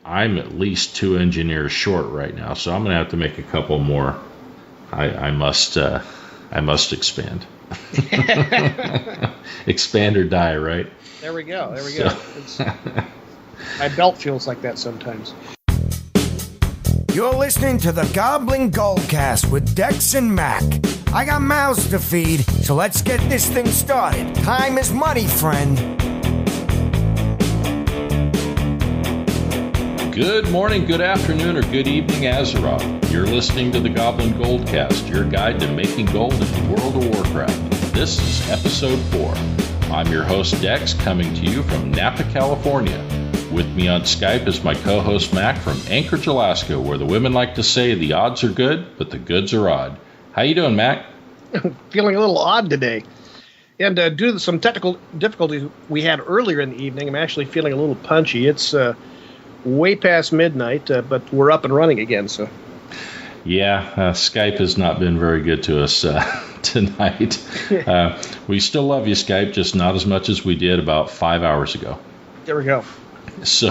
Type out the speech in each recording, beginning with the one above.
I'm at least 2 engineers short right now, so I'm going to have to make a couple more. I must expand. Expand or die, right? There we go. My belt feels like that sometimes. You're listening to the Goblin Goldcast with Dex and Mac. I got mouths to feed, so let's get this thing started. Time is money, friend. Good morning, good afternoon, or good evening, Azeroth. You're listening to the Goblin Goldcast, your guide to making gold in World of Warcraft. This is episode 4. I'm your host, Dex, coming to you from Napa, California. With me on Skype is my co-host, Mac, from Anchorage, Alaska, where the women like to say the odds are good, but the goods are odd. How you doing, Mac? Feeling a little odd today. And due to some technical difficulties we had earlier in the evening, I'm actually feeling a little punchy. It's way past midnight, but we're up and running again. So, yeah, Skype has not been very good to us tonight. We still love you, Skype, just not as much as we did about 5 hours ago. There we go. So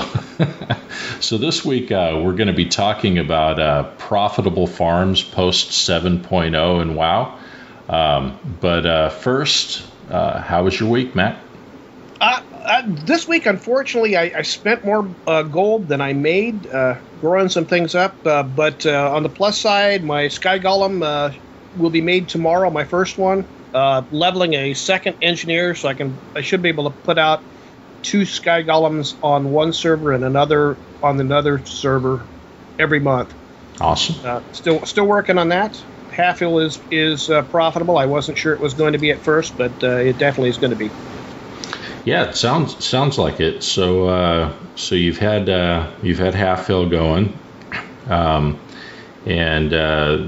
this week we're going to be talking about profitable farms post 7.0 in WoW. But first, how was your week, Matt? This week, unfortunately, I spent more gold than I made growing some things up. But on the plus side, my Sky Golem will be made tomorrow, my first one. Leveling a second engineer, so I should be able to put out 2 Sky Golems on one server and another on another server every month. Awesome. Still working on that. Half-Hill is profitable. I wasn't sure it was going to be at first, but it definitely is going to be. Yeah, it sounds like it. So you've had Half-Hill going, and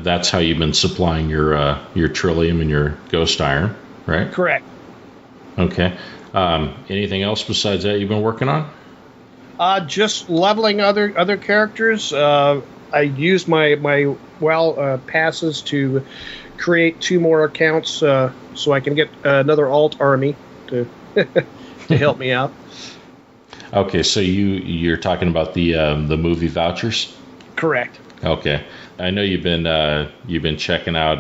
that's how you've been supplying your Trillium and your Ghost Iron, right? Correct. Okay. Anything else besides that you've been working on? Just leveling other characters. I used my WoW passes to create 2 more accounts, so I can get another alt army to to help me out. Okay, so you're talking about the movie vouchers? Correct. Okay, I know you've been checking out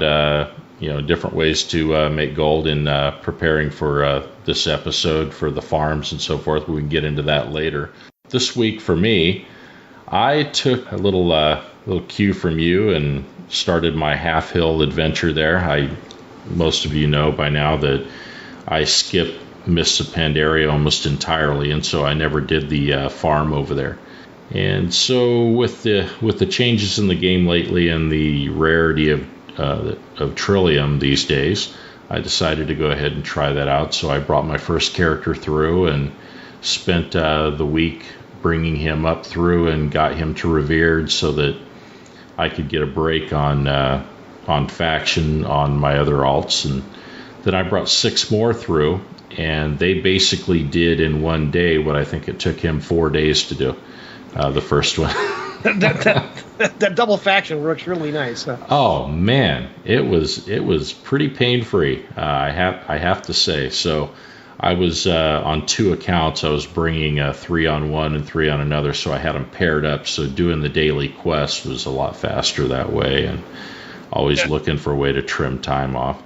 different ways to make gold and preparing for this episode for the farms and so forth. We can get into that later. This week for me, I took a little cue from you and started my Half-Hill adventure there. Most of you know by now that I skipped Mists of Pandaria almost entirely, and so I never did the farm over there. And so with the changes in the game lately and the rarity of Trillium these days, I decided to go ahead and try that out. So I brought my first character through and spent the week bringing him up through and got him to Revered so that I could get a break on faction on my other alts. And then I brought 6 more through, and they basically did in one day what I think it took him 4 days to do, the first one. that double faction works really nice. Huh? Oh man, it was pretty pain free. I have to say. So I was on 2 accounts. I was bringing 3 on one and 3 on another, so I had them paired up. So doing the daily quest was a lot faster that way, and always looking for a way to trim time off.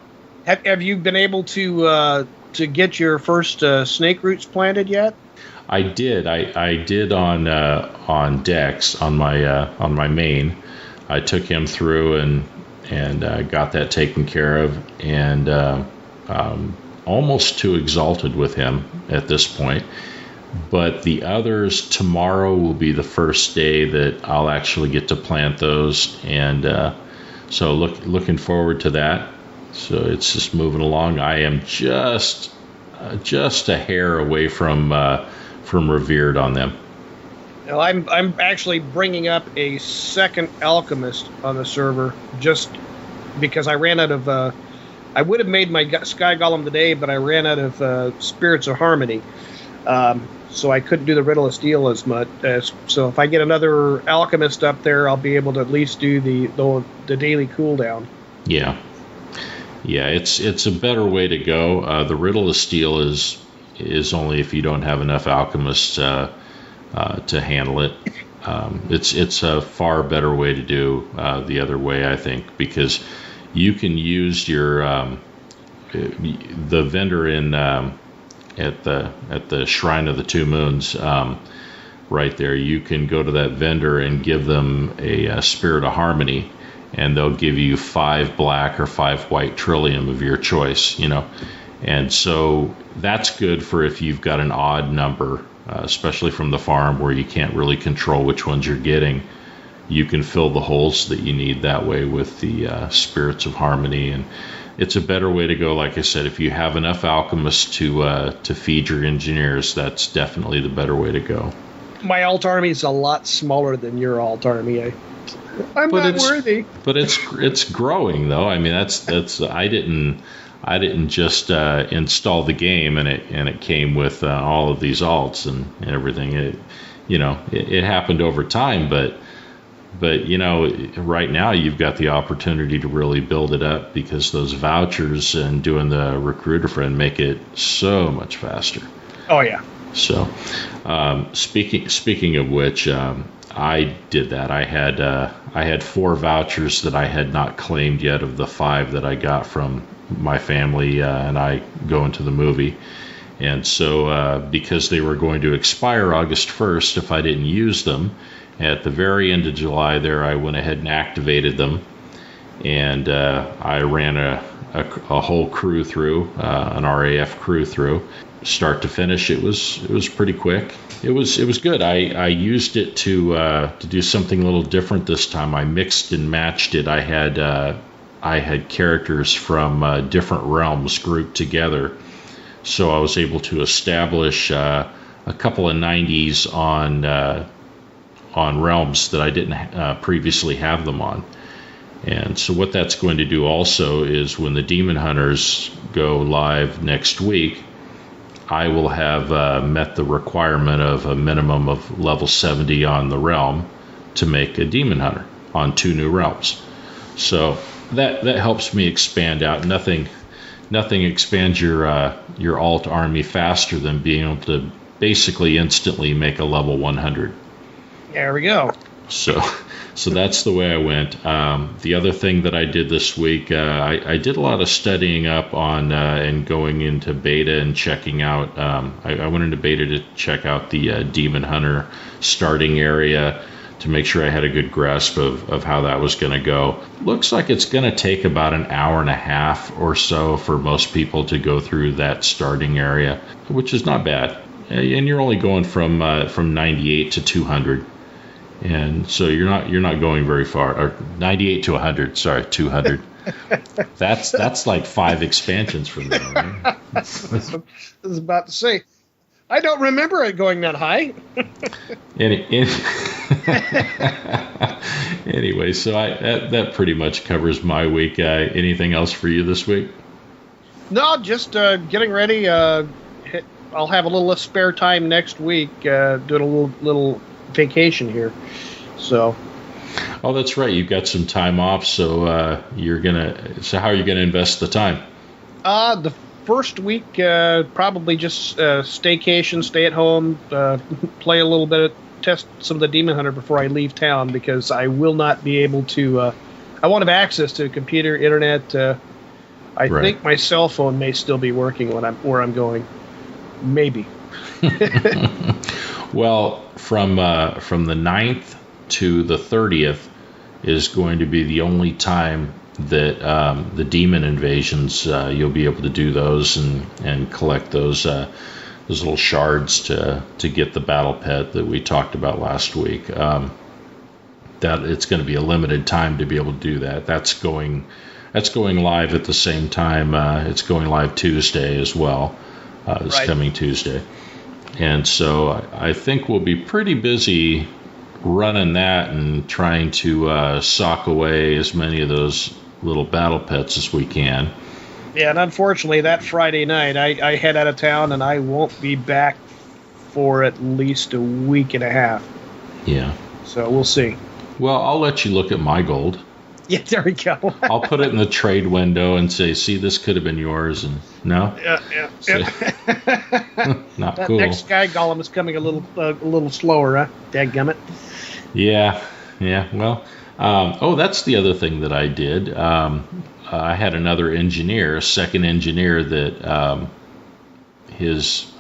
Have you been able to get your first snake roots planted yet? I did. I did on Dex on my main. I took him through and got that taken care of, and almost too exalted with him at this point. But the others, tomorrow will be the first day that I'll actually get to plant those, and so looking forward to that. So it's just moving along. I am just a hair away from Revered on them. Now, I'm actually bringing up a second alchemist on the server just because I ran out of. I would have made my Sky Golem today, but I ran out of Spirits of Harmony, so I couldn't do the Riddle of Steel as much. So if I get another alchemist up there, I'll be able to at least do the daily cooldown. Yeah. Yeah, it's a better way to go. The Riddle of Steel is only if you don't have enough alchemists to handle it. It's a far better way to do the other way, I think, because you can use your the vendor in at the Shrine of the Two Moons. Right there, you can go to that vendor and give them a Spirit of Harmony, and they'll give you 5 black or 5 white trillium of your choice, and so that's good for if you've got an odd number, especially from the farm where you can't really control which ones you're getting. You can fill the holes that you need that way with the Spirits of Harmony, and it's a better way to go. Like I said, if you have enough alchemists to feed your engineers, that's definitely the better way to go. My alt army is a lot smaller than your alt army. I'm not worthy. But it's growing though. I mean, that's I didn't just install the game and it came with all of these alts and everything. It happened over time, but right now you've got the opportunity to really build it up because those vouchers and doing the recruiter friend make it so much faster. Oh yeah. So, speaking of which, I did that. I had 4 vouchers that I had not claimed yet of the 5 that I got from my family and I going to the movie. And so, because they were going to expire August 1st if I didn't use them, at the very end of July there, I went ahead and activated them, and I ran a whole crew through, an RAF crew through. Start to finish, it was pretty quick. It was good. I used it to do something a little different this time. I mixed and matched it. I had characters from different realms grouped together, so I was able to establish a couple of 90s on realms that I didn't previously have them on. And so what that's going to do also is when the Demon Hunters go live next week, I will have met the requirement of a minimum of level 70 on the realm to make a Demon Hunter on 2 new realms. So that helps me expand out. Nothing expands your alt army faster than being able to basically instantly make a level 100. There we go. So that's the way I went. The other thing that I did this week, I did a lot of studying up on and going into beta and checking out. I went into beta to check out the Demon Hunter starting area to make sure I had a good grasp of how that was going to go. Looks like it's going to take about an hour and a half or so for most people to go through that starting area, which is not bad. And you're only going from 98 to 200. And so you're not going very far, or 98 to 100. Sorry, 200. That's like 5 expansions from there. Right? I was about to say, I don't remember it going that high. Anyway, so that pretty much covers my week. Anything else for you this week? No, just getting ready. I'll have a little spare time next week, doing a little vacation here. So. Oh, that's right. You've got some time off, so So how are you gonna invest the time? The first week, probably just staycation, stay at home, play a little bit, test some of the Demon Hunter before I leave town, because I will not be able to. I won't have access to computer, internet. I think my cell phone may still be working where I'm going. Maybe. Well, from the 9th to the 30th is going to be the only time that the demon invasions, you'll be able to do those and collect those little shards to get the battle pet that we talked about last week. That it's going to be a limited time to be able to do that. That's going live at the same time. It's going live Tuesday as well. This coming Tuesday. And so I think we'll be pretty busy running that and trying to sock away as many of those little battle pets as we can. Yeah, and unfortunately, that Friday night, I head out of town, and I won't be back for at least a week and a half. Yeah. So we'll see. Well, I'll let you look at my gold. Yeah, there we go. I'll put it in the trade window and say, see, this could have been yours. And no? Yeah. Not that cool. Next Sky Golem is coming a little slower, huh? Dadgummit. Yeah, yeah. Well, that's the other thing that I did. I had another engineer, a second engineer that his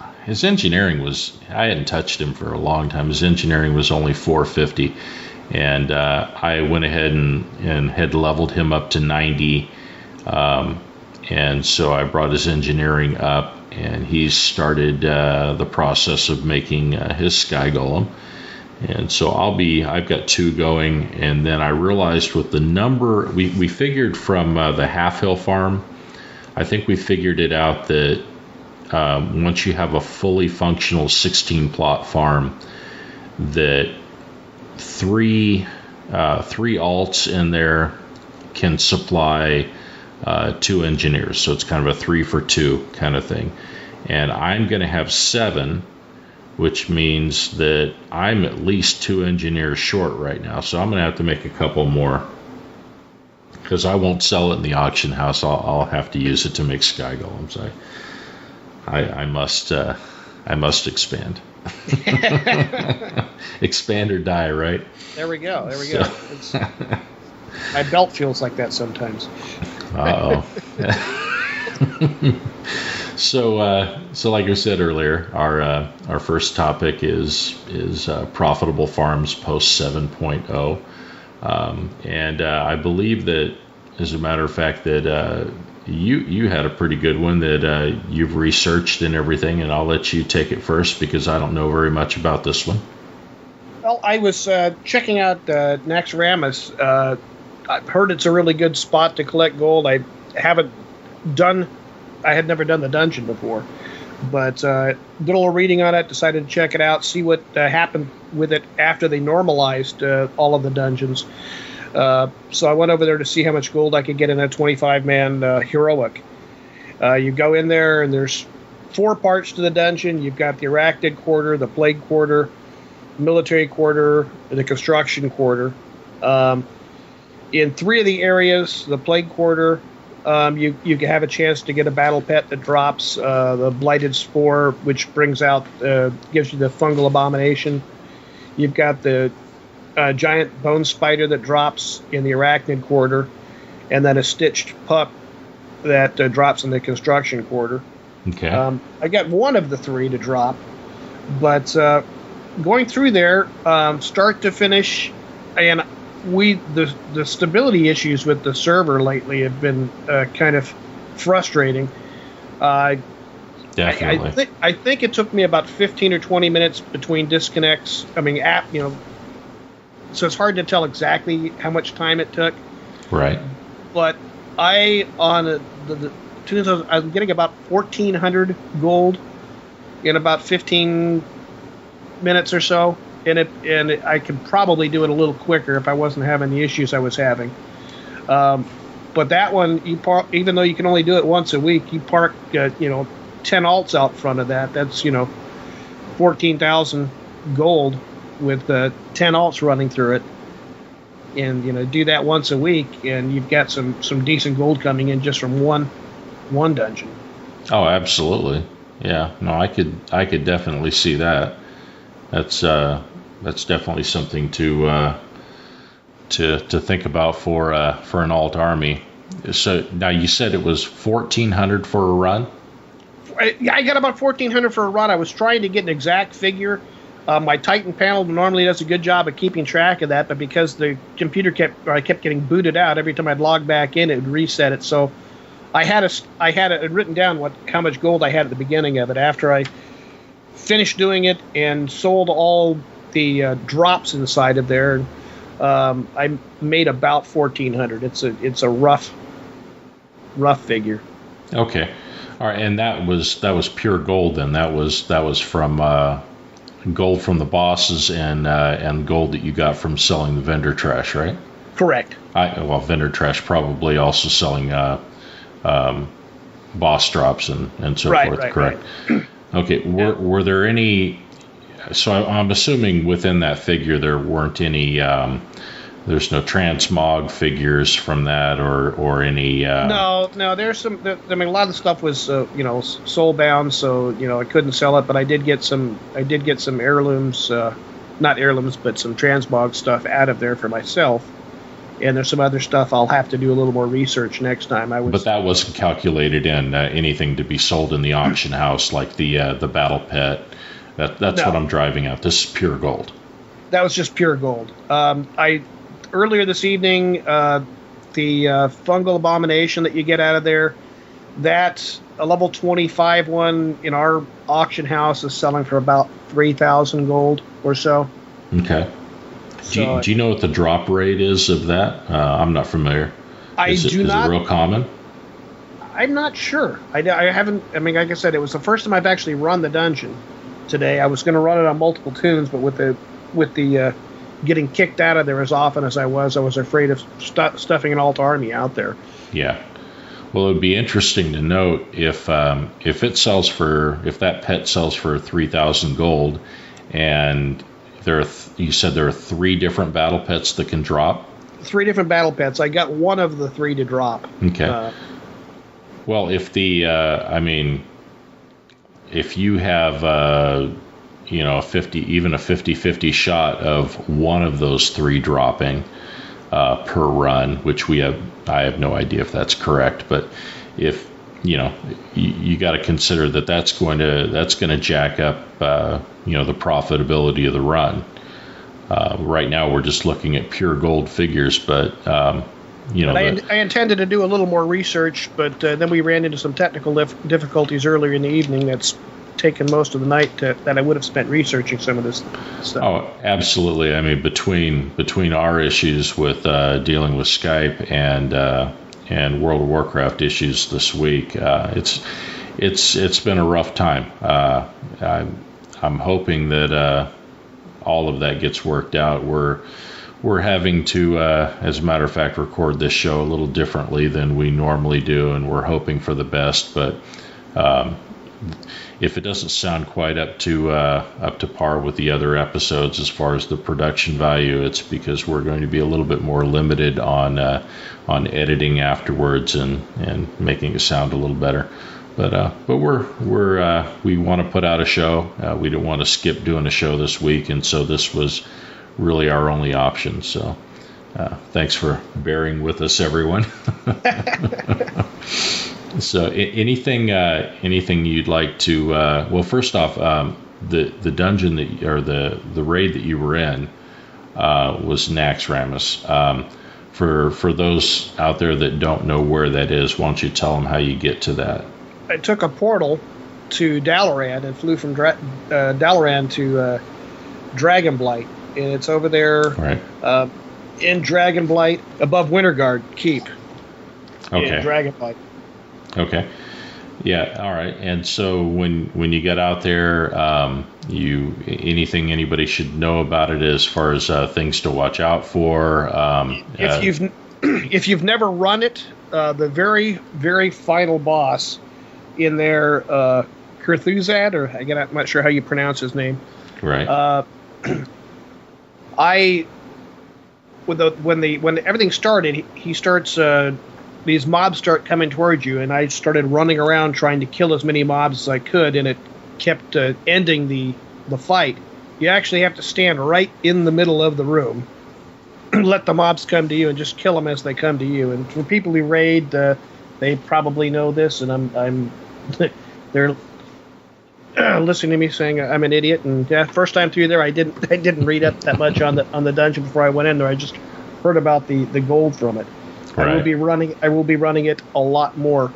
engineering was, I hadn't touched him for a long time. His engineering was only 450, and I went ahead and had leveled him up to 90. And so I brought his engineering up, and he started the process of making his Sky Golem. And so I've got 2 going, and then I realized with the number, we figured from the Half Hill farm, I think we figured it out that once you have a fully functional 16 plot farm, that three alts in there can supply 2 engineers. So it's kind of a 3 for 2 kind of thing. And I'm going to have 7, which means that I'm at least 2 engineers short right now. So I'm going to have to make a couple more, because I won't sell it in the auction house. I'll have to use it to make Sky Golems. I must expand. Expand or die, right? There we go. My belt feels like that sometimes. Uh-oh. So like I said earlier, our first topic is profitable farms post 7.0, and I believe that, as a matter of fact, that you had a pretty good one that you've researched and everything, and I'll let you take it first because I don't know very much about this one. Well, I was checking out Naxxramas. I've heard it's a really good spot to collect gold. I had never done the dungeon before, but did a little reading on it, decided to check it out, see what happened with it after they normalized all of the dungeons. So I went over there to see how much gold I could get in a 25-man heroic. You go in there, and there's 4 parts to the dungeon. You've got the Arachnid Quarter, the Plague Quarter, Military Quarter, and the Construction Quarter. In 3 of the areas, the Plague Quarter, you have a chance to get a battle pet that drops the Blighted Spore, which gives you the Fungal Abomination. You've got the giant bone spider that drops in the Arachnid Quarter, and then a stitched pup that drops in the Construction Quarter. Okay. I got 1 of the 3 to drop, but going through there, start to finish, and the stability issues with the server lately have been kind of frustrating. Definitely. I think it took me about 15 or 20 minutes between disconnects. So it's hard to tell exactly how much time it took. Right. But I'm getting about 1,400 gold in about 15 minutes or so, and I could probably do it a little quicker if I wasn't having the issues I was having. But that one, even though you can only do it once a week, you park 10 alts out front of that. That's 14,000 gold with 10 alts running through it, and do that once a week, and you've got some decent gold coming in just from one dungeon. Oh, absolutely. Yeah. No, I could definitely see that. That's definitely something to think about for an alt army. So now you said it was 1,400 for a run? I got about 1,400 for a run. I was trying to get an exact figure. My Titan panel normally does a good job of keeping track of that, but because the computer I kept getting booted out every time I'd log back in, it would reset it. So I had it written down how much gold I had at the beginning of it. After I finished doing it and sold all the drops inside of there, I made about 1,400. It's a rough figure. Okay, all right, and that was pure gold then. That was from gold from the bosses and gold that you got from selling the vendor trash, right? Correct. Vendor trash probably also selling boss drops and so forth. Right, correct. Right. Okay. Were there any? So I'm assuming within that figure there weren't any. There's no transmog figures from that or any. No. There's some. A lot of the stuff was soul bound, so I couldn't sell it. But I did get some heirlooms not heirlooms, but some transmog stuff out of there for myself. And there's some other stuff I'll have to do a little more research next time. But that wasn't calculated in anything to be sold in the auction house, like the battle pet. That's No. what I'm driving at. This is pure gold. That was just pure gold. Earlier this evening, the fungal abomination that you get out of there, that a level 25 one in our auction house is selling for about 3,000 gold or so. Okay. Do you know what the drop rate is of that? I'm not familiar. Is it real common? I'm not sure. I haven't. I mean, like I said, it was the first time I've actually run the dungeon today. I was going to run it on multiple tunes, but with the getting kicked out of there as often as I was afraid of stuffing an alt army out there. Yeah. Well, it would be interesting to note if that pet sells for 3,000 gold, and you said there are 3 different battle pets that can drop. 3 different battle pets. I got one of the 3 to drop. Okay. Well, if if you have a 50-50 shot of one of those 3 dropping per run, which I have no idea if that's correct, but if you got to consider that's going to jack up the profitability of the run. Right now we're just looking at pure gold figures, but I intended to do a little more research, but then we ran into some technical difficulties earlier in the evening. That's taken most of the night that I would have spent researching some of this stuff. Oh, absolutely. I mean, between our issues with dealing with Skype and World of Warcraft issues this week, it's been a rough time. I'm hoping that all of that gets worked out. We're having to, as a matter of fact, record this show a little differently than we normally do, and we're hoping for the best. But if it doesn't sound quite up to par with the other episodes as far as the production value, it's because we're going to be a little bit more limited on editing afterwards and making it sound a little better. But we want to put out a show. We didn't want to skip doing a show this week, and so this was really our only option. So thanks for bearing with us, everyone. So anything you'd like to? Well, first off, the dungeon the raid that you were in was Naxxramas. For those out there that don't know where that is, why don't you tell them how you get to that? I took a portal to Dalaran and flew from Dalaran to Dragonblight, and it's over there in Dragonblight above Winterguard Keep. Okay. In Dragonblight. Okay. Yeah. All right. And so when you get out there, anything anybody should know about it as far as things to watch out for? If you've never run it, the very, very final boss in there, Kurthuzad, or again, I'm not sure how you pronounce his name. Right. When everything started, he starts. These mobs start coming towards you, and I started running around trying to kill as many mobs as I could, and it kept ending the fight. You actually have to stand right in the middle of the room, let the mobs come to you, and just kill them as they come to you. And for people who raid, they probably know this, and they're listening to me saying I'm an idiot. And first time through there, I didn't read up that much on the dungeon before I went in there. I just heard about the gold from it. Right. I will be running it a lot more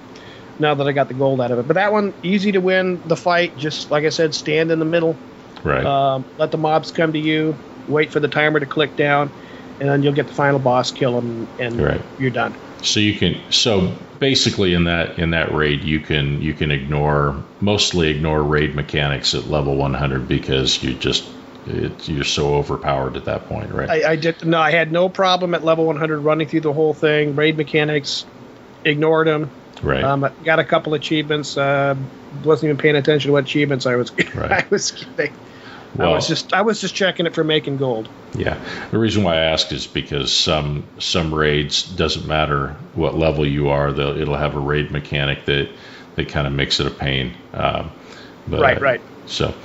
now that I got the gold out of it. But that one, easy to win the fight. Just like I said, stand in the middle. Right. Let the mobs come to you. Wait for the timer to click down, and then you'll get the final boss, kill him, and you're done. So basically in that raid you can mostly ignore raid mechanics at level 100 because you're so overpowered at that point, right? I had no problem at level 100 running through the whole thing. Raid mechanics, ignored them. Right. Got a couple achievements. Wasn't even paying attention to what achievements I was right. I was getting. Well, I was just checking it for making gold. Yeah. The reason why I ask is because some raids, doesn't matter what level you are, it'll have a raid mechanic that kind of makes it a pain. Right. So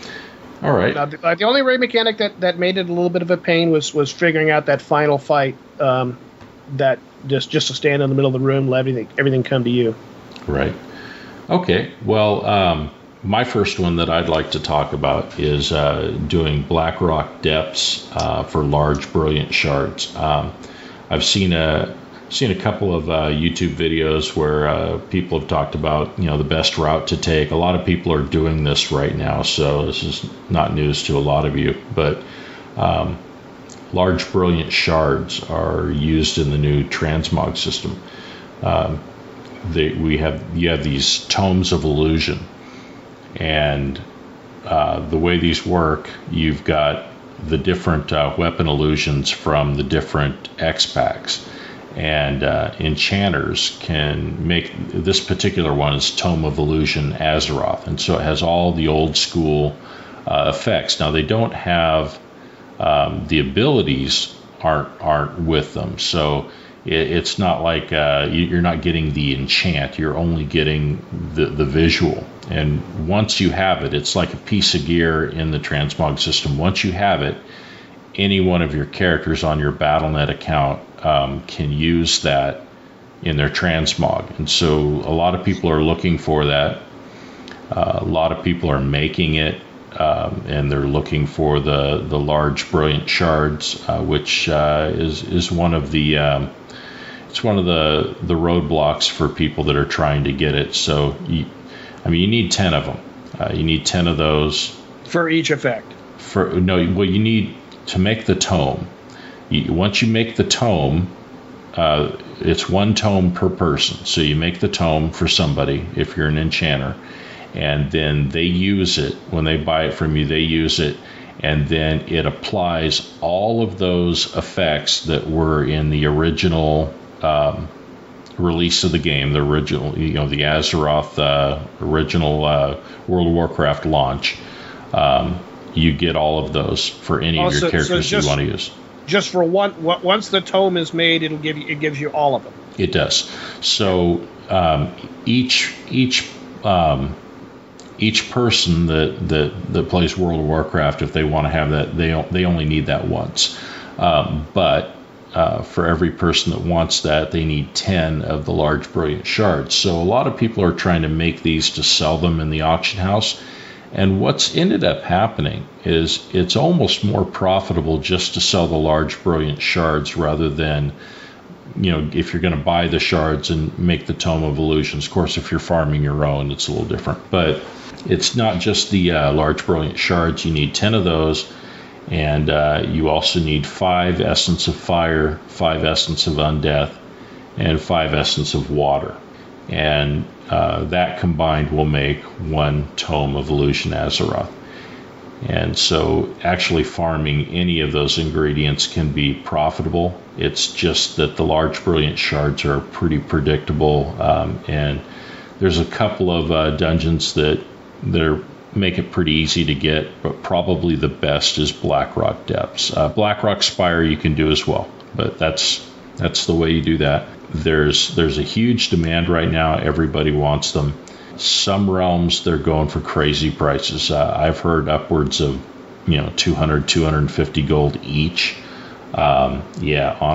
All right. Now, the only raid mechanic that made it a little bit of a pain was figuring out that final fight. That just to stand in the middle of the room, let everything come to you. Right. Okay. Well, my first one that I'd like to talk about is doing Black Rock Depths for large brilliant shards. I've seen a couple of YouTube videos where people have talked about the best route to take. A lot of people are doing this right now, so this is not news to a lot of you. But large brilliant shards are used in the new transmog system. You have these tomes of illusion, and the way these work, you've got the different weapon illusions from the different X packs. And enchanters can make this particular one is Tome of Illusion Azeroth, and so it has all the old school effects. Now they don't have the abilities aren't with them, so it's not like you're not getting the enchant. You're only getting the visual. And once you have it, it's like a piece of gear in the transmog system. Once you have it, any one of your characters on your BattleNet account can use that in their transmog. And so a lot of people are looking for that. A lot of people are making it, and they're looking for the large brilliant shards, which is one of the it's one of the roadblocks for people that are trying to get it. So you need 10 of them. You need 10 of those for each effect. You need to make the tome. Once you make the tome, it's one tome per person. So you make the tome for somebody if you're an enchanter, and then they use it. When they buy it from you, they use it, and then it applies all of those effects that were in the original release of the game, the original, the Azeroth original World of Warcraft launch. You get all of those for any of your characters you want to use. Just for once the tome is made, it gives you all of them. It does. So each person that plays World of Warcraft, if they want to have that, they only need that once. But for every person that wants that, they need 10 of the large brilliant shards. So a lot of people are trying to make these to sell them in the auction house. And what's ended up happening is it's almost more profitable just to sell the large brilliant shards rather than, if you're going to buy the shards and make the Tome of Illusions. Of course, if you're farming your own, it's a little different. But it's not just the large brilliant shards. You need 10 of those. And you also need 5 Essence of Fire, 5 Essence of Undeath, and 5 Essence of Water. And that combined will make 1 Tome of Illusion Azeroth. And so actually farming any of those ingredients can be profitable. It's just that the large brilliant shards are pretty predictable. And there's a couple of dungeons that make it pretty easy to get, but probably the best is Black Rock Depths. Black Rock Spire you can do as well, but that's the way you do that. There's a huge demand right now. Everybody wants them. Some realms, they're going for crazy prices. I've heard upwards of 200, 250 gold each. On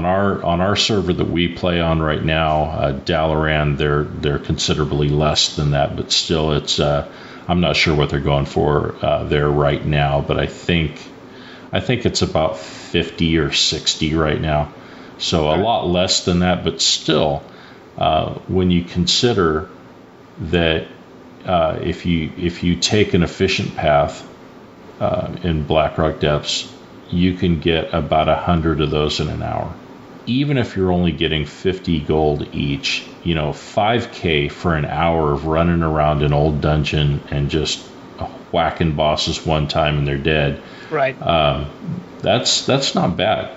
our server that we play on right now, Dalaran, they're considerably less than that, but still it's I'm not sure what they're going for there right now, but I think it's about 50 or 60 right now. So a lot less than that, but still, when you consider that if you take an efficient path in Black Rock Depths, you can get about 100 of those in an hour. Even if you're only getting 50 gold each, 5K for an hour of running around an old dungeon and just whacking bosses one time and they're dead. Right. That's not bad.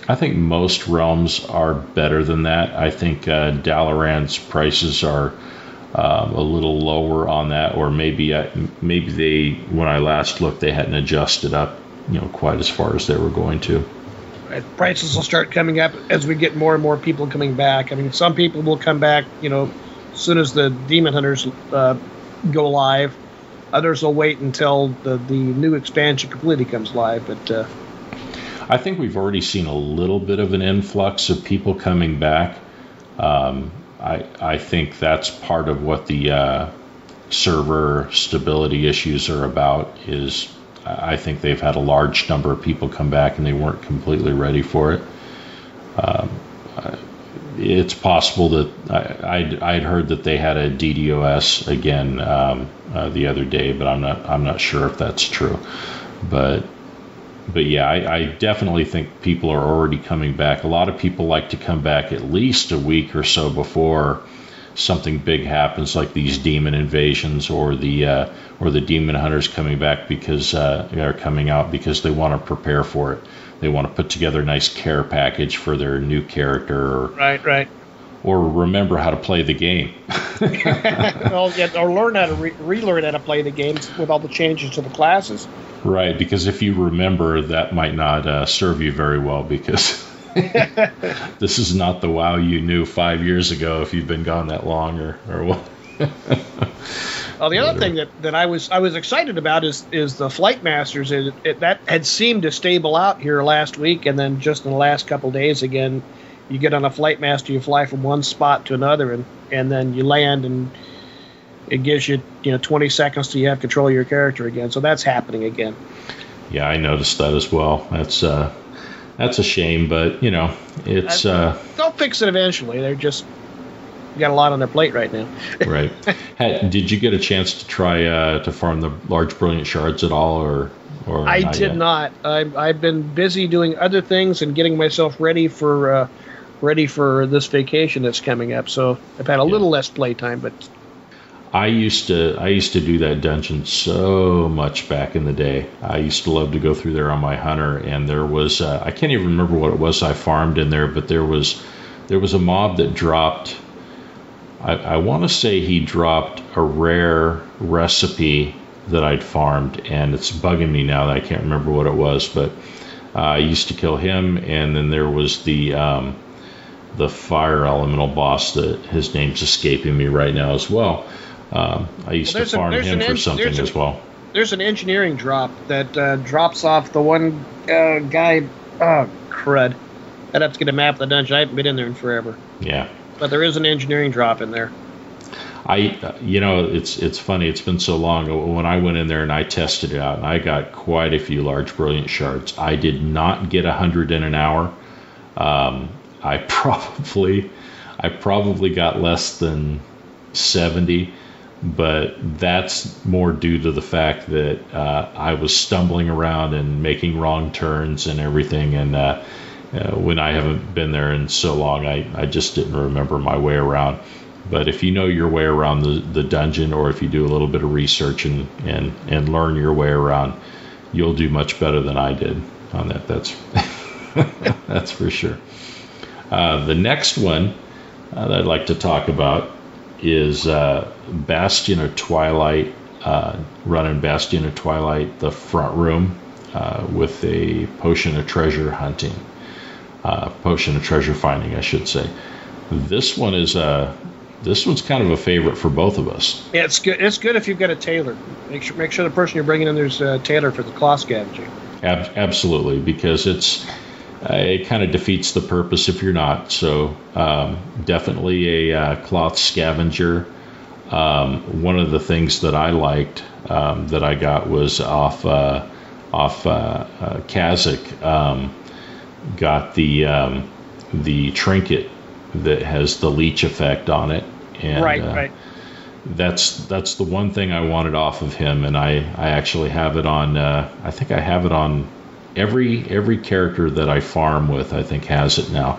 I think most realms are better than that. I think Dalaran's prices are a little lower on that, or maybe they, when I last looked, they hadn't adjusted up, quite as far as they were going to. Right. Prices will start coming up as we get more and more people coming back. I mean, some people will come back, as soon as the Demon Hunters go live. Others will wait until the new expansion completely comes live. But I think we've already seen a little bit of an influx of people coming back. I think that's part of what the server stability issues are about. Is I think they've had a large number of people come back and they weren't completely ready for it. It's possible that I'd heard that they had a DDoS again the other day, but I'm not sure if that's true. But yeah, I definitely think people are already coming back. A lot of people like to come back at least a week or so before something big happens, like these demon invasions or the demon hunters coming back because are coming out because they want to prepare for it. They want to put together a nice care package for their new character, right, or remember how to play the game. Well, yeah, or learn how to relearn how to play the game with all the changes to the classes. Right, because if you remember, that might not serve you very well, because this is not the WoW you knew 5 years ago if you've been gone that long or what. Well, the other thing that I was excited about is the Flight Masters. That had seemed to stable out here last week, and then just in the last couple of days again, you get on a Flight Master, you fly from one spot to another, and then you land, and it gives you 20 seconds till you have control of your character again. So that's happening again. Yeah, I noticed that as well. That's a shame, but it's they'll fix it eventually. They're just got a lot on their plate right now. Right. Did you get a chance to try to farm the large brilliant shards at all, or I did not. I've been busy doing other things and getting myself ready for this vacation that's coming up. So I've had a little less playtime, but I used to do that dungeon so much back in the day. I used to love to go through there on my hunter, and there was I can't even remember what it was I farmed in there, but there was a mob that dropped. I want to say he dropped a rare recipe that I'd farmed, and it's bugging me now that I can't remember what it was, but I used to kill him, and then there was the fire elemental boss that his name's escaping me right now as well. I used to farm him for something as well. There's an engineering drop that drops off the one guy. Oh, crud. I'd have to get a map of the dungeon. I haven't been in there in forever. Yeah. But there is an engineering drop in there. It's funny. It's been so long. When I went in there and I tested it out, and I got quite a few large brilliant shards. I did not get 100 in an hour. I probably got less than 70, but that's more due to the fact that I was stumbling around and making wrong turns and everything, and when I haven't been there in so long, I just didn't remember my way around. But if you know your way around the dungeon, or if you do a little bit of research and learn your way around, you'll do much better than I did on that. That's that's for sure. The next one that I'd like to talk about is Bastion of Twilight, running Bastion of Twilight, the front room, with a potion of treasure hunting. Potion of treasure finding, I should say. This one's kind of a favorite for both of us. Yeah, it's good. It's good if you've got a tailor. Make sure the person you're bringing in there's a tailor for the cloth scavenging. Absolutely, because it kind of defeats the purpose if you're not. So definitely a cloth scavenger. One of the things that I liked that I got was off Kazakh. Got the trinket that has the leech effect on it, and right. That's the one thing I wanted off of him, and I actually have it on. I think I have it on every character that I farm with. I think has it now,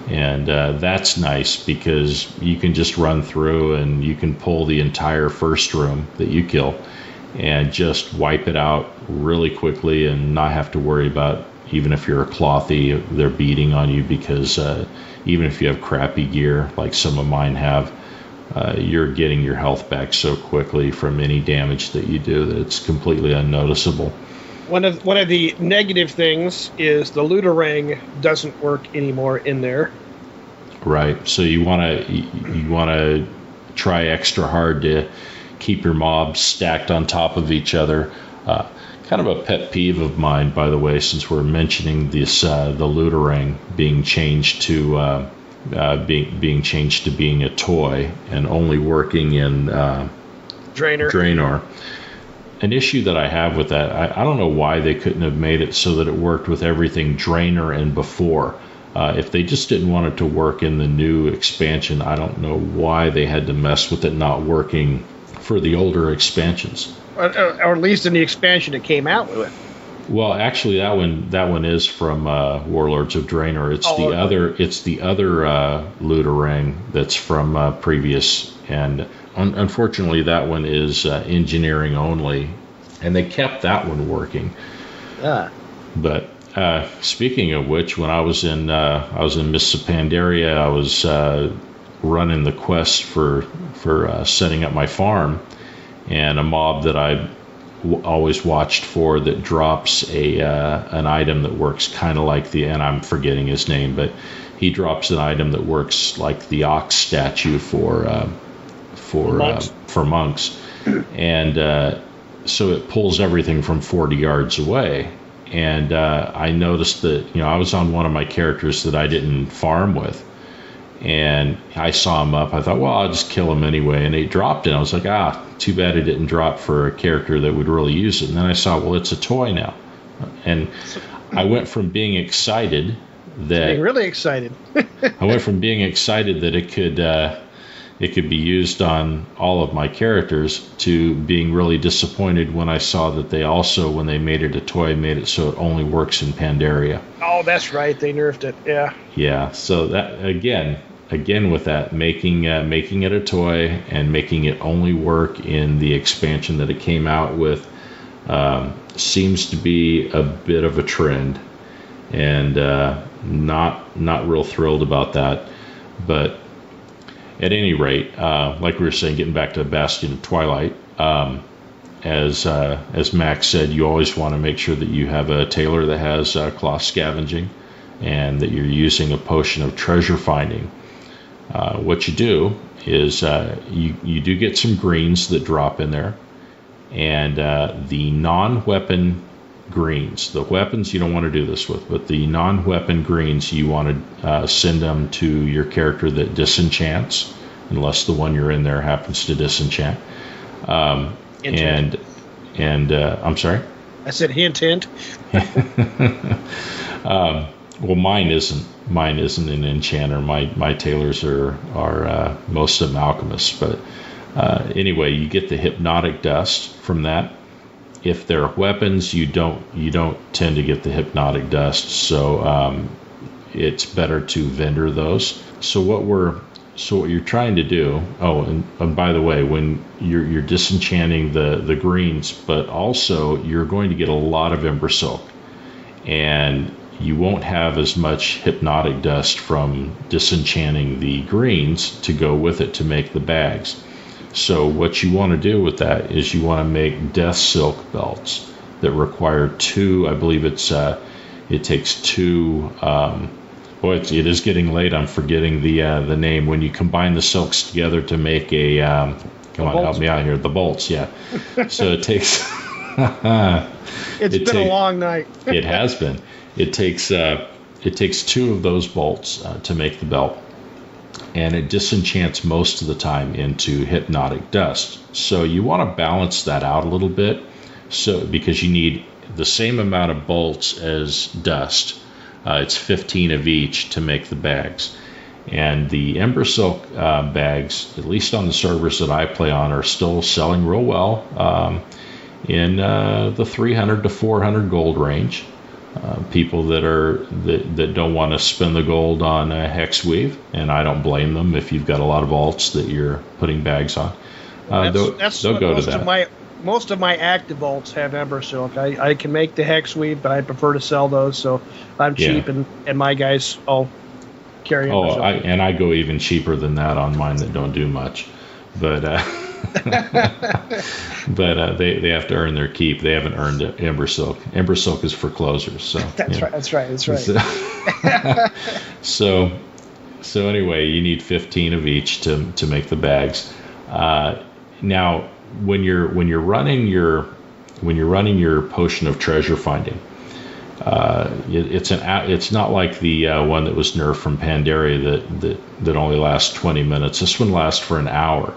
and that's nice because you can just run through and you can pull the entire first room that you kill and just wipe it out really quickly and not have to worry about. Even if you're a clothy, they're beating on you because even if you have crappy gear, like some of mine have, you're getting your health back so quickly from any damage that you do that it's completely unnoticeable. One of the negative things is the Looterang doesn't work anymore in there. Right. So you want to try extra hard to keep your mobs stacked on top of each other. Kind of a pet peeve of mine, by the way, since we're mentioning this, the Looterang being changed to being a toy and only working in Draenor. An issue that I have with that, I don't know why they couldn't have made it so that it worked with everything Draenor and before. If they just didn't want it to work in the new expansion, I don't know why they had to mess with it not working for the older expansions. Or at least in the expansion it came out with. Well, actually, that one is from Warlords of Draenor. It's the other Looterang that's from previous, and unfortunately, that one is engineering only, and they kept that one working. Yeah. But speaking of which, when I was in Mists of Pandaria, I was running the quest for setting up my farm. And a mob that I always watched for that drops an item that works kind of like and I'm forgetting his name, but he drops an item that works like the ox statue for monks. And so it pulls everything from 40 yards away. And I noticed that, I was on one of my characters that I didn't farm with. And I saw him up. I thought, well, I'll just kill him anyway. And he dropped it. I was like, too bad it didn't drop for a character that would really use it. And then I saw, well, it's a toy now. And I went from being excited that... Being really excited. I went from being excited that it could be used on all of my characters to being really disappointed when I saw that they also, when they made it a toy, made it so it only works in Pandaria. Oh, that's right. They nerfed it. Yeah. Yeah. So that again with that, making it a toy and making it only work in the expansion that it came out with seems to be a bit of a trend, and not real thrilled about that. But at any rate, like we were saying, getting back to Bastion of Twilight, as Max said, you always want to make sure that you have a tailor that has cloth scavenging, and that you're using a potion of treasure finding. What you do is you do get some greens that drop in there, and the non-weapon greens, the weapons you don't want to do this with, but the non-weapon greens, you want to send them to your character that disenchants, unless the one you're in there happens to disenchant. And I'm sorry? I said hint, hint. Well, mine isn't an enchanter. My tailors are most of them alchemists. But anyway, you get the hypnotic dust from that. If they're weapons, you don't tend to get the hypnotic dust. So it's better to vendor those. So what you're trying to do. Oh, and by the way, when you're disenchanting the greens, but also you're going to get a lot of Ember Silk, and you won't have as much hypnotic dust from disenchanting the greens to go with it to make the bags. So what you want to do with that is you want to make Death Silk belts that require two. I believe it takes two. It is getting late. I'm forgetting the name. When you combine the silks together to make a come on, help me out here. The bolts, yeah. So it takes. It's been a long night. It has been. It takes two of those bolts to make the belt, and it disenchants most of the time into hypnotic dust. So you want to balance that out a little bit, because you need the same amount of bolts as dust. It's 15 of each to make the bags. And the Ember Silk bags, at least on the servers that I play on, are still selling real well in the 300 to 400 gold range. People that don't want to spend the gold on a hex weave, and I don't blame them if you've got a lot of alts that you're putting bags on. They'll go to that. Most of my active alts have Ember Silk. I can make the hex weave, but I prefer to sell those, so I'm cheap, and my guys all carry Ember Silk. I go even cheaper than that on mine that don't do much. But but they have to earn their keep. They haven't earned Ember Silk. Ember Silk is for closers. So That's right. So anyway, you need 15 of each to make the bags. Now, when you're running your potion of treasure finding, it's not like the one that was nerfed from Pandaria that only lasts 20 minutes. This one lasts for an hour,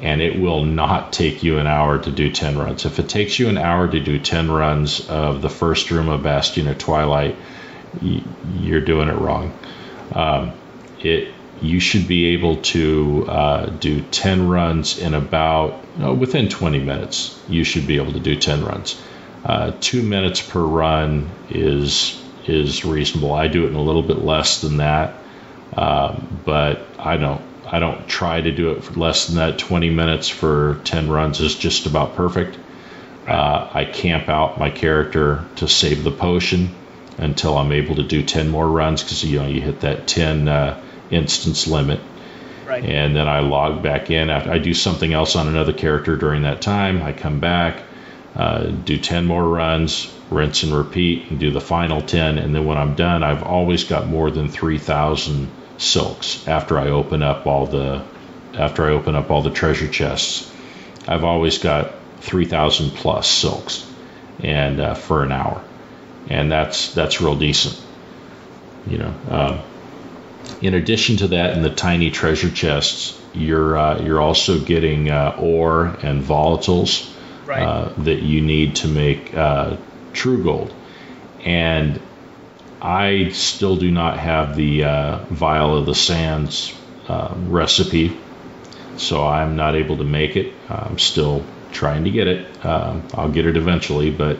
and it will not take you an hour to do 10 runs. If it takes you an hour to do 10 runs of the first room of Bastion of Twilight, you're doing it wrong. You should be able to do 10 runs in about within 20 minutes. You should be able to do 10 runs. 2 minutes per run is reasonable. I do it in a little bit less than that, but I don't try to do it for less than that. 20 minutes for 10 runs is just about perfect. I camp out my character to save the potion until I'm able to do 10 more runs, because you hit that 10 instance limit. Right. And then I log back in. I do something else on another character during that time. I come back, do 10 more runs, rinse and repeat, and do the final 10. And then when I'm done, I've always got more than 3,000 silks after I open up all the treasure chests. I've always got 3,000 plus silks, and for an hour, and that's real decent. In addition to that, in the tiny treasure chests, you're also getting ore and volatiles, right, that you need to make true gold. And I still do not have the Vial of the Sands recipe, so I'm not able to make it. I'm still trying to get it. I'll get it eventually, but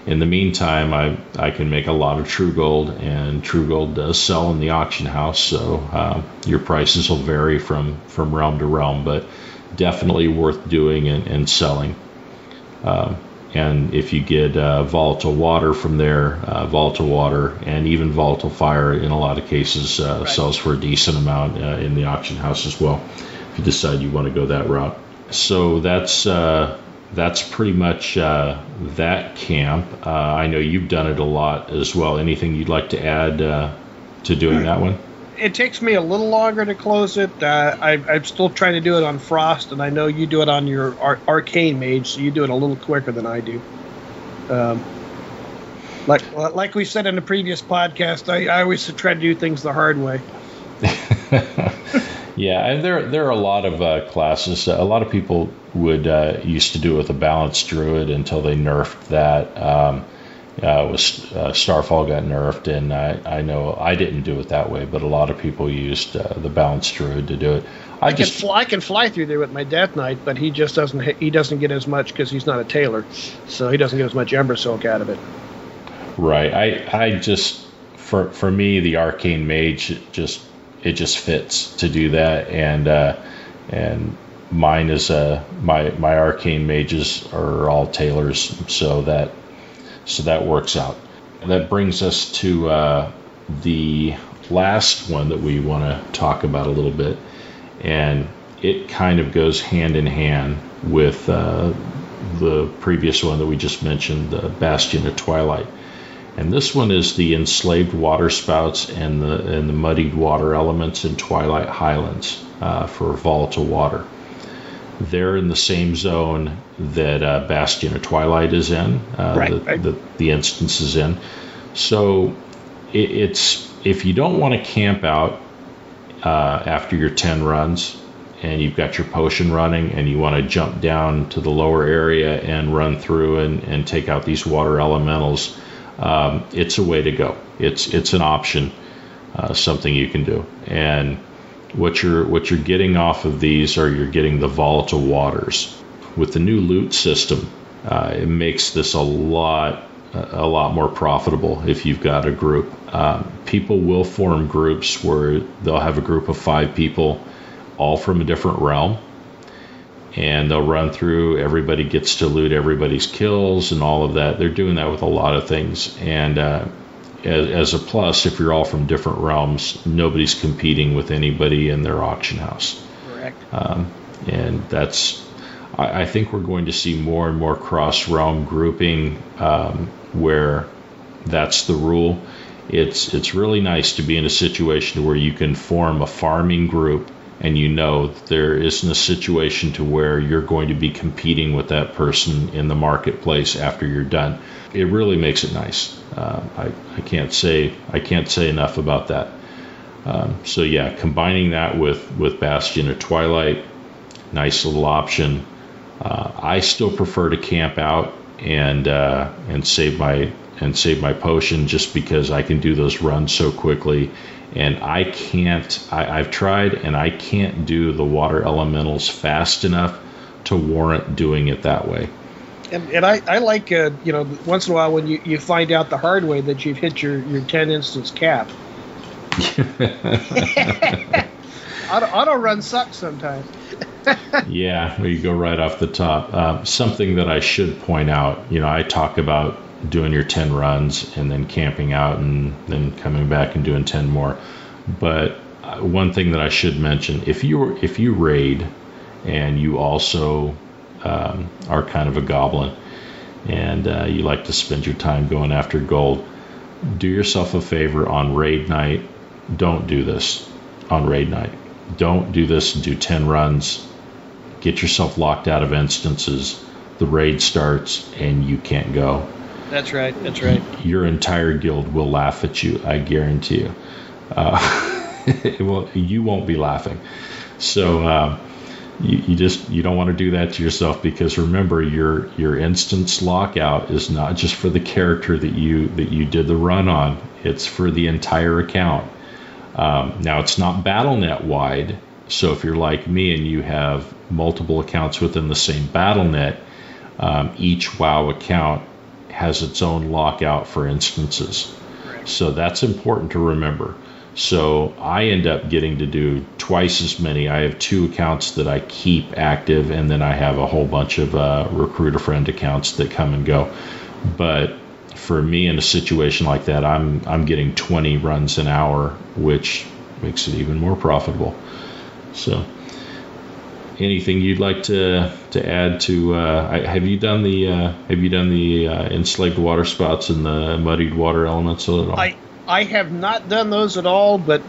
in the meantime, I can make a lot of true gold, and true gold does sell in the auction house, so your prices will vary from realm to realm, but definitely worth doing and selling. And if you get volatile water from there, volatile water and even volatile fire in a lot of cases sells for a decent amount in the auction house as well, if you decide you want to go that route. So that's pretty much that camp. I know you've done it a lot as well. Anything you'd like to add to doing that one? It takes me a little longer to close it. I'm still trying to do it on Frost, and I know you do it on your Arcane Mage, so you do it a little quicker than I do. Like we said in the previous podcast, I always try to do things the hard way. Yeah, and there are a lot of classes. A lot of people would used to do it with a balanced druid until they nerfed that. Starfall got nerfed, and I know I didn't do it that way, but a lot of people used the balanced druid to do it. I can fly through there with my Death Knight, but he just doesn't get as much because he's not a tailor, so he doesn't get as much Ember Silk out of it. Right. I just for me the Arcane Mage it just fits to do that, and mine is my Arcane Mages are all tailors, so that works out. That brings us to the last one that we want to talk about a little bit, and it kind of goes hand in hand with the previous one that we just mentioned, the Bastion of Twilight. And this one is the enslaved water spouts and the muddied water elements in Twilight Highlands for volatile water. They're in the same zone that Bastion of Twilight is in, the instance is in. So it's if you don't want to camp out after your 10 runs and you've got your potion running and you want to jump down to the lower area and run through and take out these water elementals, it's a way to go. It's an option, something you can do. And what you're getting off of these are you're getting the volatile waters. With the new loot system, it makes this a lot more profitable if you've got a group. People will form groups where they'll have a group of 5 people, all from a different realm, and they'll run through. Everybody gets to loot everybody's kills and all of that. They're doing that with a lot of things. And as a plus, if you're all from different realms, nobody's competing with anybody in their auction house. Correct. And I think we're going to see more and more cross-realm grouping where that's the rule. It's really nice to be in a situation where you can form a farming group and you know that there isn't a situation to where you're going to be competing with that person in the marketplace after you're done. It really makes it nice. I can't say enough about that. So yeah, combining that with Bastion of Twilight, nice little option. I still prefer to camp out and save my potion, just because I can do those runs so quickly. And I've tried, and I can't do the water elementals fast enough to warrant doing it that way. And I like, once in a while when you find out the hard way that you've hit your 10 instance cap. Auto run sucks sometimes. Yeah, you go right off the top. Something that I should point out, I talk about doing your 10 runs and then camping out and then coming back and doing 10 more. But one thing that I should mention, if you raid and you also are kind of a goblin and you like to spend your time going after gold, do yourself a favor on raid night. Don't do this on raid night. Don't do this and do 10 runs. Get yourself locked out of instances. The raid starts and you can't go. That's right. Your entire guild will laugh at you, I guarantee you. You won't be laughing. So you don't want to do that to yourself, because remember, your instance lockout is not just for the character that you did the run on. It's for the entire account. Now, it's not BattleNet wide, so if you're like me and you have multiple accounts within the same BattleNet, each WoW account has its own lockout for instances. Correct. So that's important to remember. So I end up getting to do twice as many. I have 2 accounts that I keep active, and then I have a whole bunch of recruiter friend accounts that come and go. But for me, in a situation like that, I'm getting 20 runs an hour, which makes it even more profitable. So, anything you'd like to add to? Have you done the enslaved water spouts and the muddied water elements at all? I have not done those at all, but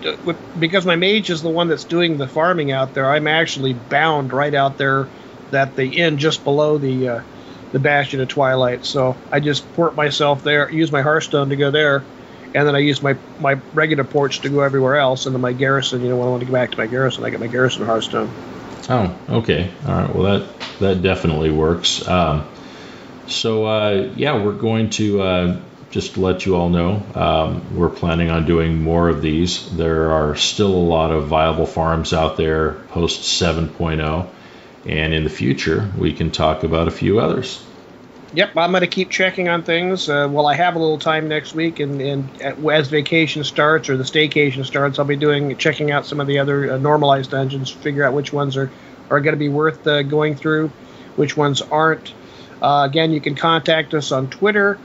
because my mage is the one that's doing the farming out there, I'm actually bound right out there at the inn just below the Bastion of Twilight. So I just port myself there, use my Hearthstone to go there, and then I use my regular ports to go everywhere else, and then my garrison, when I want to go back to my garrison, I get my garrison Hearthstone. Oh, okay. All right. Well, that definitely works. We're going to just to let you all know, we're planning on doing more of these. There are still a lot of viable farms out there post 7.0, and in the future, we can talk about a few others. Yep, I'm going to keep checking on things. I have a little time next week, and as vacation starts or the staycation starts, I'll be checking out some of the other normalized dungeons, figure out which ones are going to be worth going through, which ones aren't. Again, you can contact us on Twitter.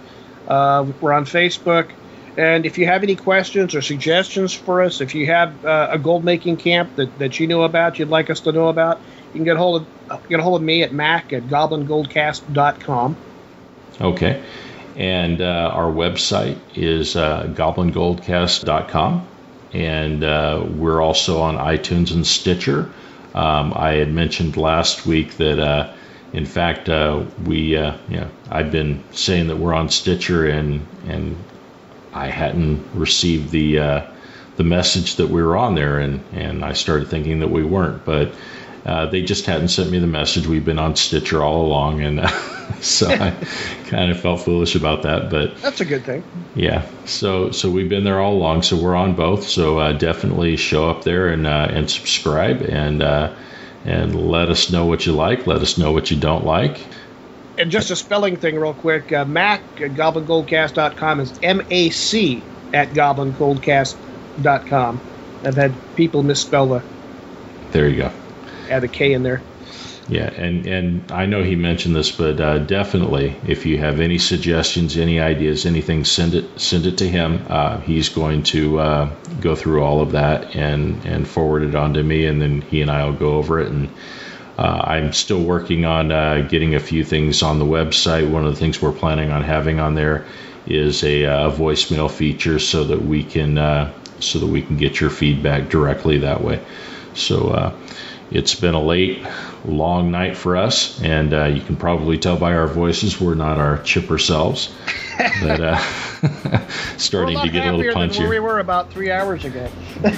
We're on Facebook. And if you have any questions or suggestions for us, if you have a gold making camp that you know about, you'd like us to know about, you can get a hold of me at mac@goblingoldcast.com. Okay. And our website is goblingoldcast.com. And we're also on iTunes and Stitcher. I had mentioned last week that, in fact, I've been saying that we're on Stitcher, and I hadn't received the message that we were on there, and I started thinking that we weren't, but they just hadn't sent me the message. We've been on Stitcher all along, and so I kind of felt foolish about that, but that's a good thing. Yeah, so we've been there all along, so we're on both. So definitely show up there and subscribe, and let us know what you like. Let us know what you don't like. And just a spelling thing real quick, Mac at goblingoldcast.com is MAC at goblingoldcast.com. I've had people misspell the... There you go. Add a K in there. Yeah, and I know he mentioned this, but definitely, if you have any suggestions, any ideas, anything, send it to him. He's going to go through all of that and forward it on to me, and then he and I will go over it. And I'm still working on getting a few things on the website. One of the things we're planning on having on there is a voicemail feature, so that we can get your feedback directly that way. So it's been a late, long night for us, and you can probably tell by our voices we're not our chipper selves, but starting to get a little punchy. Than where we were about 3 hours ago.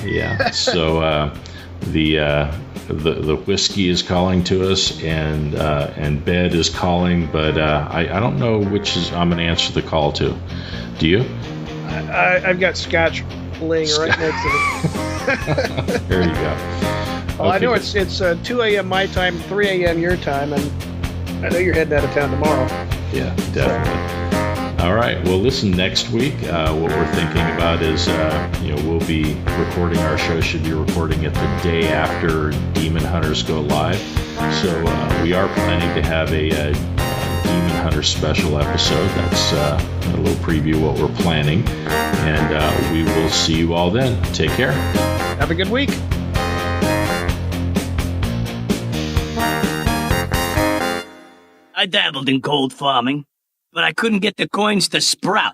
Yeah. So the whiskey is calling to us, and bed is calling, but I don't know which is I'm going to answer the call to. Do you? I've got scotch laying right next to me. There you go. Well, Okay. I know it's 2 a.m. my time, 3 a.m. your time, and I know you're heading out of town tomorrow. Yeah, definitely. All right. Well, listen, next week, what we're thinking about is, we'll be recording our show, should be recording it the day after Demon Hunters go live. So we are planning to have a Demon Hunter special episode. That's a little preview of what we're planning. And we will see you all then. Take care. Have a good week. I dabbled in gold farming, but I couldn't get the coins to sprout.